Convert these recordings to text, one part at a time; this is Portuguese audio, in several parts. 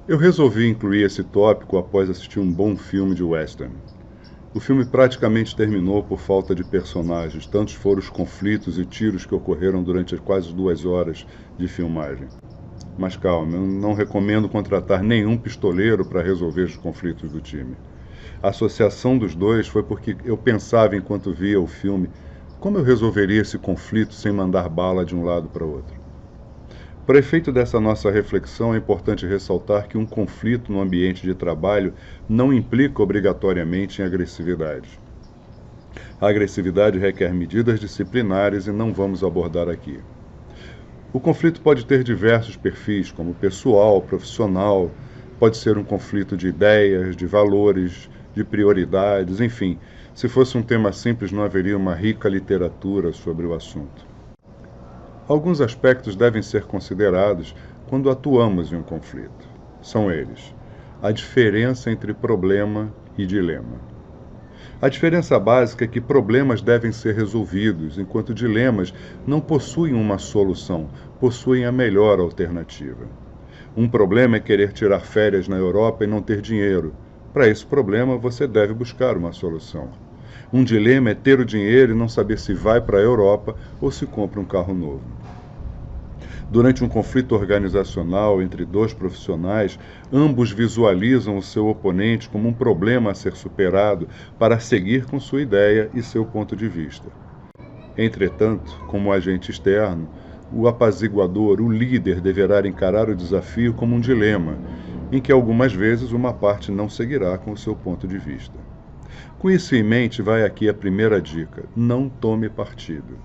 Eu resolvi incluir esse tópico após assistir um bom filme de western. O filme praticamente terminou por falta de personagens, tantos foram os conflitos e tiros que ocorreram durante as quase 2 horas de filmagem. Mas calma, eu não recomendo contratar nenhum pistoleiro para resolver os conflitos do time. A associação dos dois foi porque eu pensava enquanto via o filme como eu resolveria esse conflito sem mandar bala de um lado para o outro. Para efeito dessa nossa reflexão, é importante ressaltar que um conflito no ambiente de trabalho não implica obrigatoriamente em agressividade. A agressividade requer medidas disciplinares e não vamos abordar aqui. O conflito pode ter diversos perfis, como pessoal, profissional, pode ser um conflito de ideias, de valores, de prioridades, enfim. Se fosse um tema simples, não haveria uma rica literatura sobre o assunto. Alguns aspectos devem ser considerados quando atuamos em um conflito. São eles: a diferença entre problema e dilema. A diferença básica é que problemas devem ser resolvidos, enquanto dilemas não possuem uma solução, possuem a melhor alternativa. Um problema é querer tirar férias na Europa e não ter dinheiro. Para esse problema, você deve buscar uma solução. Um dilema é ter o dinheiro e não saber se vai para a Europa ou se compra um carro novo. Durante um conflito organizacional entre dois profissionais, ambos visualizam o seu oponente como um problema a ser superado para seguir com sua ideia e seu ponto de vista. Entretanto, como agente externo, o apaziguador, o líder, deverá encarar o desafio como um dilema, em que algumas vezes uma parte não seguirá com o seu ponto de vista. Com isso em mente, vai aqui a primeira dica: não tome partido.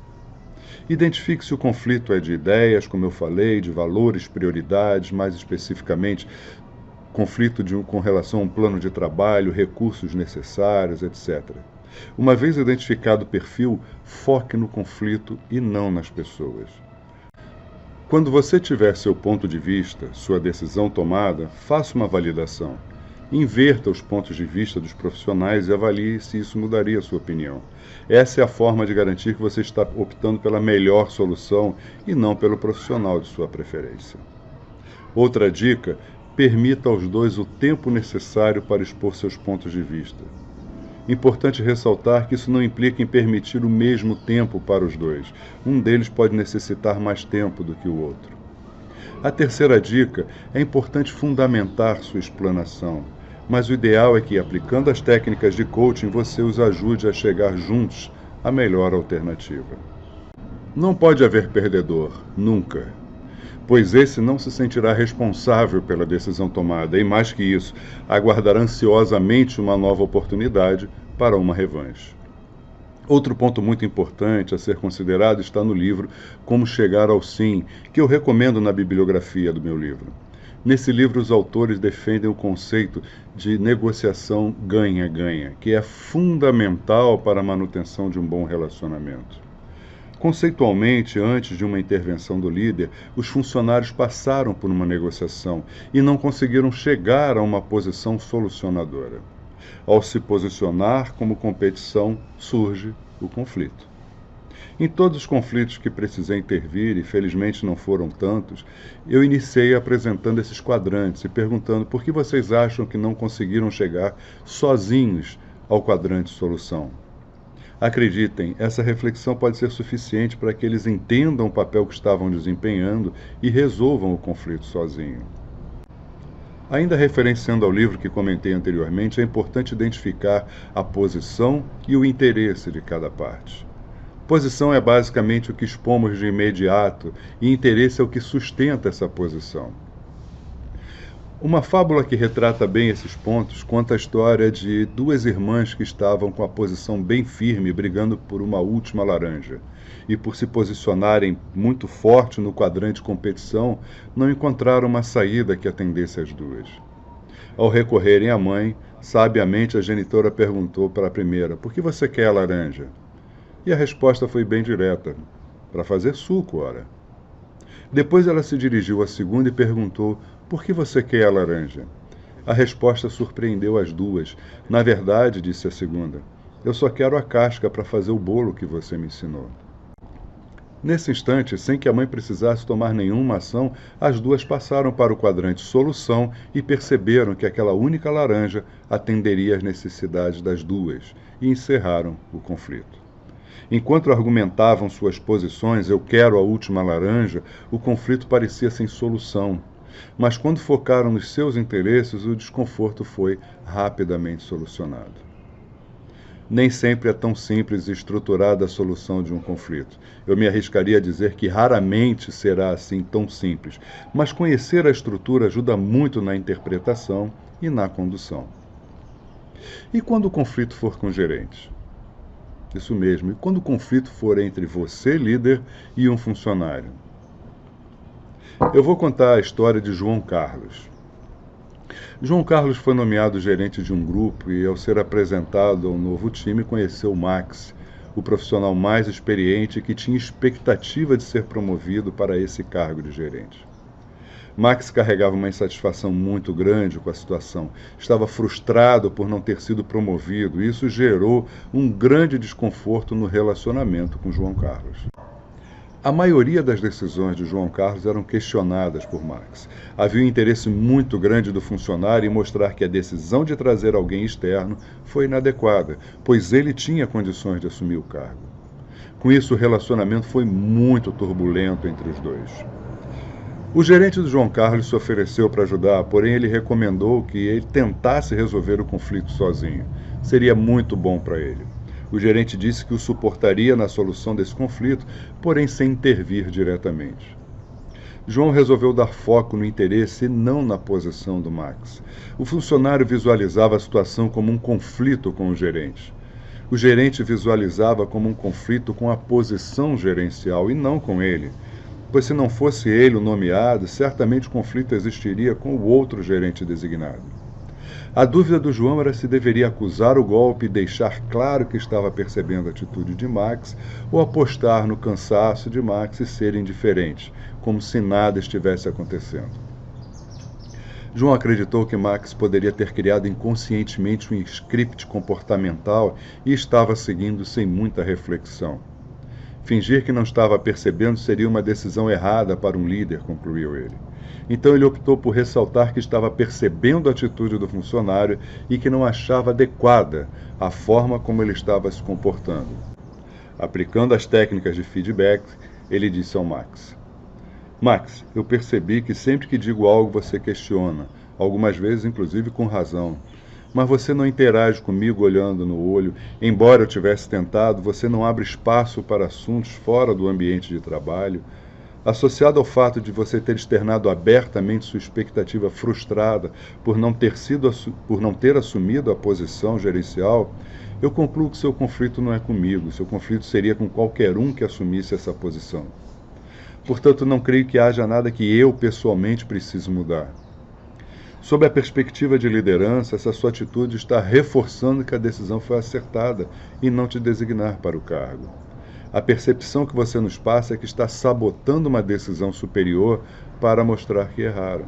Identifique se o conflito é de ideias, como eu falei, de valores, prioridades, mais especificamente, conflito com relação a um plano de trabalho, recursos necessários, etc. Uma vez identificado o perfil, foque no conflito e não nas pessoas. Quando você tiver seu ponto de vista, sua decisão tomada, faça uma validação. Inverta os pontos de vista dos profissionais e avalie se isso mudaria a sua opinião. Essa é a forma de garantir que você está optando pela melhor solução e não pelo profissional de sua preferência. Outra dica: permita aos dois o tempo necessário para expor seus pontos de vista. Importante ressaltar que isso não implica em permitir o mesmo tempo para os dois. Um deles pode necessitar mais tempo do que o outro. A terceira dica: é importante fundamentar sua explanação, mas o ideal é que, aplicando as técnicas de coaching, você os ajude a chegar juntos à melhor alternativa. Não pode haver perdedor, nunca, pois esse não se sentirá responsável pela decisão tomada e, mais que isso, aguardará ansiosamente uma nova oportunidade para uma revanche. Outro ponto muito importante a ser considerado está no livro Como Chegar ao Sim, que eu recomendo na bibliografia do meu livro. Nesse livro, os autores defendem o conceito de negociação ganha-ganha, que é fundamental para a manutenção de um bom relacionamento. Conceitualmente, antes de uma intervenção do líder, os funcionários passaram por uma negociação e não conseguiram chegar a uma posição solucionadora. Ao se posicionar como competição, surge o conflito. Em todos os conflitos que precisei intervir, e felizmente não foram tantos, eu iniciei apresentando esses quadrantes e perguntando por que vocês acham que não conseguiram chegar sozinhos ao quadrante solução. Acreditem, essa reflexão pode ser suficiente para que eles entendam o papel que estavam desempenhando e resolvam o conflito sozinho. Ainda referenciando ao livro que comentei anteriormente, é importante identificar a posição e o interesse de cada parte. Posição é basicamente o que expomos de imediato e interesse é o que sustenta essa posição. Uma fábula que retrata bem esses pontos conta a história de duas irmãs que estavam com a posição bem firme, brigando por uma última laranja. E por se posicionarem muito forte no quadrante competição, não encontraram uma saída que atendesse as duas. Ao recorrerem à mãe, sabiamente a genitora perguntou para a primeira: por que você quer a laranja? E a resposta foi bem direta: para fazer suco, ora. Depois ela se dirigiu à segunda e perguntou: por que você quer a laranja? A resposta surpreendeu as duas. Na verdade, disse a segunda, eu só quero a casca para fazer o bolo que você me ensinou. Nesse instante, sem que a mãe precisasse tomar nenhuma ação, as duas passaram para o quadrante solução e perceberam que aquela única laranja atenderia às necessidades das duas e encerraram o conflito. Enquanto argumentavam suas posições, eu quero a última laranja, o conflito parecia sem solução. Mas quando focaram nos seus interesses, o desconforto foi rapidamente solucionado. Nem sempre é tão simples e estruturada a solução de um conflito. Eu me arriscaria a dizer que raramente será assim tão simples, mas conhecer a estrutura ajuda muito na interpretação e na condução. E quando o conflito for com gerentes? Isso mesmo, e quando o conflito for entre você, líder, e um funcionário? Eu vou contar a história de João Carlos. João Carlos foi nomeado gerente de um grupo e, ao ser apresentado ao novo time, conheceu Max, o profissional mais experiente que tinha expectativa de ser promovido para esse cargo de gerente. Max carregava uma insatisfação muito grande com a situação. Estava frustrado por não ter sido promovido e isso gerou um grande desconforto no relacionamento com João Carlos. A maioria das decisões de João Carlos eram questionadas por Max. Havia um interesse muito grande do funcionário em mostrar que a decisão de trazer alguém externo foi inadequada, pois ele tinha condições de assumir o cargo. Com isso, o relacionamento foi muito turbulento entre os dois. O gerente do João Carlos se ofereceu para ajudar, porém ele recomendou que ele tentasse resolver o conflito sozinho. Seria muito bom para ele. O gerente disse que o suportaria na solução desse conflito, porém sem intervir diretamente. João resolveu dar foco no interesse e não na posição do Max. O funcionário visualizava a situação como um conflito com o gerente. O gerente visualizava como um conflito com a posição gerencial e não com ele. Pois se não fosse ele o nomeado, certamente o conflito existiria com o outro gerente designado. A dúvida do João era se deveria acusar o golpe e deixar claro que estava percebendo a atitude de Max, ou apostar no cansaço de Max e ser indiferente, como se nada estivesse acontecendo. João acreditou que Max poderia ter criado inconscientemente um script comportamental e estava seguindo sem muita reflexão. Fingir que não estava percebendo seria uma decisão errada para um líder, concluiu ele. Então ele optou por ressaltar que estava percebendo a atitude do funcionário e que não achava adequada a forma como ele estava se comportando. Aplicando as técnicas de feedback, ele disse ao Max: Max, eu percebi que sempre que digo algo você questiona, algumas vezes inclusive com razão. Mas você não interage comigo olhando no olho. Embora eu tivesse tentado, você não abre espaço para assuntos fora do ambiente de trabalho. Associado ao fato de você ter externado abertamente sua expectativa frustrada por não ter assumido a posição gerencial, eu concluo que seu conflito não é comigo, seu conflito seria com qualquer um que assumisse essa posição. Portanto, não creio que haja nada que eu pessoalmente precise mudar. Sob a perspectiva de liderança, essa sua atitude está reforçando que a decisão foi acertada e não te designar para o cargo. A percepção que você nos passa é que está sabotando uma decisão superior para mostrar que erraram.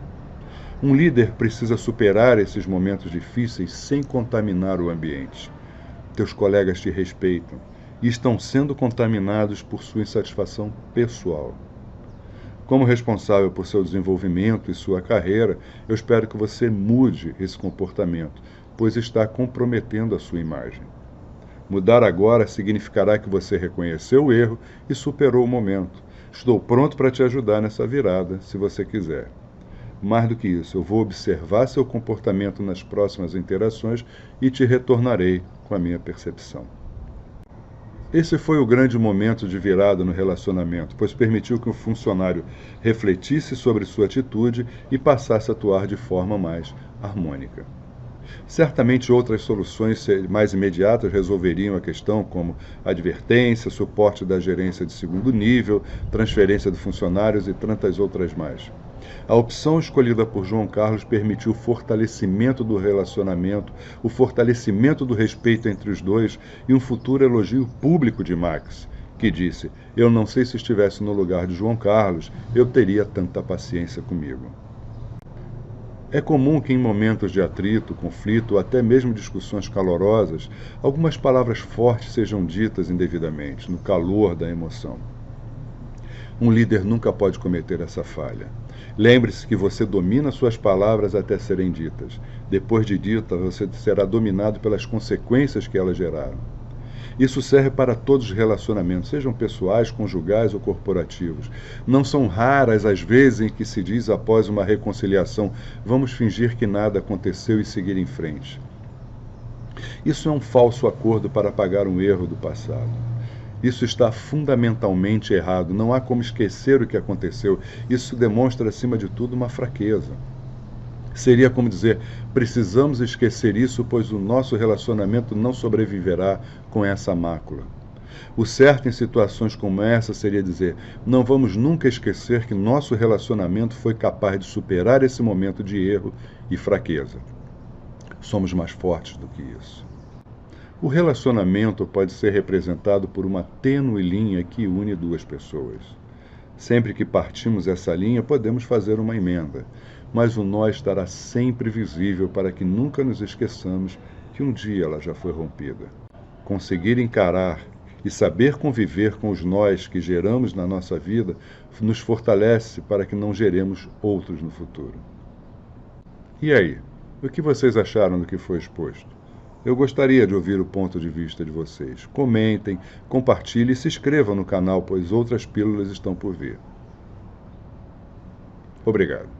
Um líder precisa superar esses momentos difíceis sem contaminar o ambiente. Teus colegas te respeitam e estão sendo contaminados por sua insatisfação pessoal. Como responsável por seu desenvolvimento e sua carreira, eu espero que você mude esse comportamento, pois está comprometendo a sua imagem. Mudar agora significará que você reconheceu o erro e superou o momento. Estou pronto para te ajudar nessa virada, se você quiser. Mais do que isso, eu vou observar seu comportamento nas próximas interações e te retornarei com a minha percepção. Esse foi o grande momento de virada no relacionamento, pois permitiu que o funcionário refletisse sobre sua atitude e passasse a atuar de forma mais harmônica. Certamente outras soluções mais imediatas resolveriam a questão, como advertência, suporte da gerência de segundo nível, transferência de funcionários e tantas outras mais. A opção escolhida por João Carlos permitiu o fortalecimento do relacionamento, o fortalecimento do respeito entre os dois e um futuro elogio público de Max, que disse: eu não sei se estivesse no lugar de João Carlos, eu teria tanta paciência comigo. É comum que em momentos de atrito, conflito ou até mesmo discussões calorosas, algumas palavras fortes sejam ditas indevidamente, no calor da emoção. Um líder nunca pode cometer essa falha. Lembre-se que você domina suas palavras até serem ditas. Depois de dita, você será dominado pelas consequências que elas geraram. Isso serve para todos os relacionamentos, sejam pessoais, conjugais ou corporativos. Não são raras as vezes em que se diz após uma reconciliação: vamos fingir que nada aconteceu e seguir em frente. Isso é um falso acordo para apagar um erro do passado. Isso está fundamentalmente errado. Não há como esquecer o que aconteceu. Isso demonstra, acima de tudo, uma fraqueza. Seria como dizer: precisamos esquecer isso, pois o nosso relacionamento não sobreviverá com essa mácula. O certo em situações como essa seria dizer: não vamos nunca esquecer que nosso relacionamento foi capaz de superar esse momento de erro e fraqueza. Somos mais fortes do que isso. O relacionamento pode ser representado por uma tênue linha que une duas pessoas. Sempre que partimos essa linha, podemos fazer uma emenda, mas o nó estará sempre visível para que nunca nos esqueçamos que um dia ela já foi rompida. Conseguir encarar e saber conviver com os nós que geramos na nossa vida nos fortalece para que não geremos outros no futuro. E aí, o que vocês acharam do que foi exposto? Eu gostaria de ouvir o ponto de vista de vocês. Comentem, compartilhem e se inscrevam no canal, pois outras pílulas estão por vir. Obrigado.